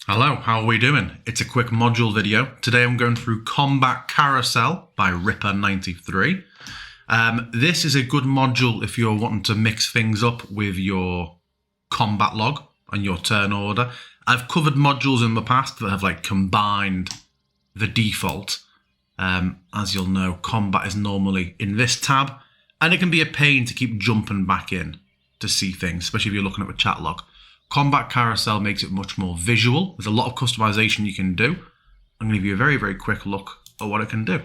Hello, how are we doing? It's a quick module video. Today I'm going through Combat Carousel by Ripper93. This is a good module if you're wanting to mix things up with your combat log and your turn order. I've covered modules in the past that have combined the default. As you'll know, combat is normally in this tab, and it can be a pain to keep jumping back in to see things, especially if you're looking at the chat log. Combat Carousel makes it much more visual. There's a lot of customization you can do. I'm going to give you a very, very quick look at what it can do.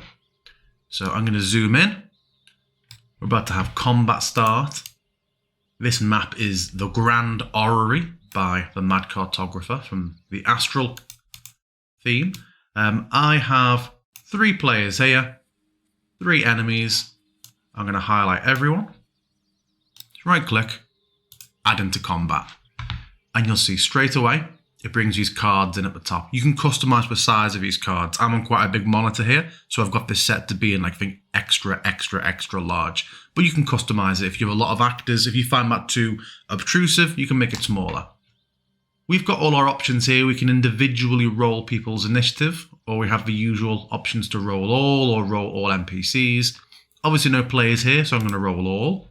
So I'm going to zoom in. We're about to have combat start. This map is the Grand Orrery by the Mad Cartographer from the Astral theme. I have 3 players here, 3 enemies. I'm going to highlight everyone. Just right click, add into combat. And you'll see straight away, it brings these cards in at the top. You can customize the size of these cards. I'm on quite a big monitor here, so I've got this set to be in I think extra large. But you can customize it if you have a lot of actors. If you find that too obtrusive, you can make it smaller. We've got all our options here. We can individually roll people's initiative, or we have the usual options to roll all or roll all NPCs. Obviously no players here, so I'm going to roll all.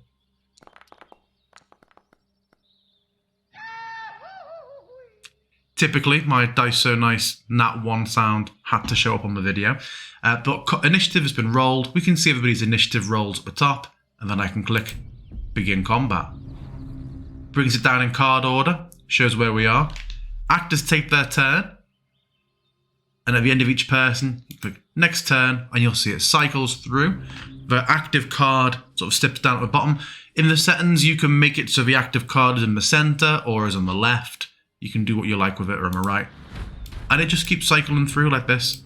Typically, my Dice So Nice Nat 1 sound had to show up on the video. But initiative has been rolled. We can see everybody's initiative rolls at the top, and then I can click Begin Combat. Brings it down in card order, shows where we are. Actors take their turn, and at the end of each person, you click Next Turn, and you'll see it cycles through. The active card sort of steps down at the bottom. In the settings, you can make it so the active card is in the center or is on the left. You can do what you like with it or on the right. And it just keeps cycling through like this.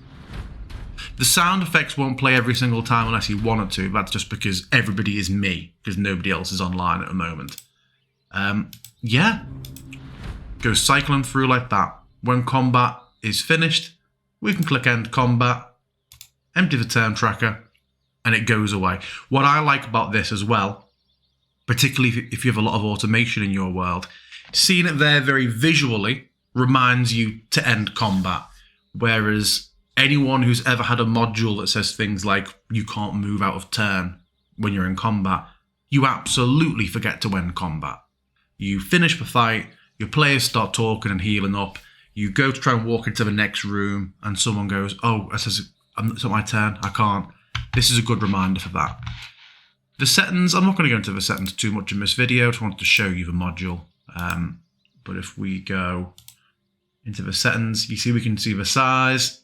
The sound effects won't play every single time unless you want it to. That's just because everybody is me, because nobody else is online at the moment. Yeah. Goes cycling through like that. When combat is finished, we can click End Combat, empty the turn tracker, and it goes away. What I like about this as well, particularly if you have a lot of automation in your world, seeing it there very visually reminds you to end combat. Whereas anyone who's ever had a module that says things like you can't move out of turn when you're in combat, you absolutely forget to end combat. You finish the fight, your players start talking and healing up, you go to try and walk into the next room and someone goes, oh, it's not my turn, I can't. This is a good reminder for that. The settings, I'm not going to go into the settings too much in this video, I just wanted to show you the module. But if we go into the settings, you see we can see the size.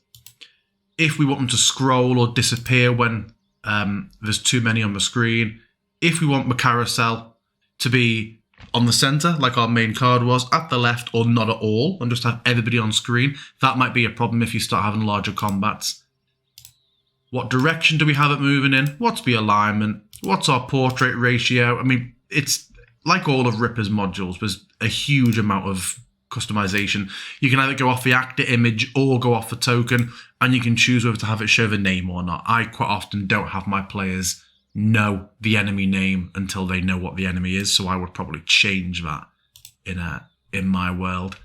If we want them to scroll or disappear when there's too many on the screen. If we want the carousel to be on the center, like our main card was, at the left or not at all, and just have everybody on screen, that might be a problem if you start having larger combats. What direction do we have it moving in? What's the alignment? What's our portrait ratio? I mean, it's like all of Ripper's modules, there's a huge amount of customization. You can either go off the actor image or go off the token, and you can choose whether to have it show the name or not. I quite often don't have my players know the enemy name until they know what the enemy is, so I would probably change that in my world.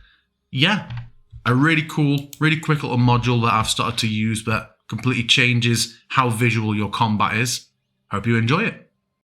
Yeah, a really cool, really quick little module that I've started to use that completely changes how visual your combat is. Hope you enjoy it.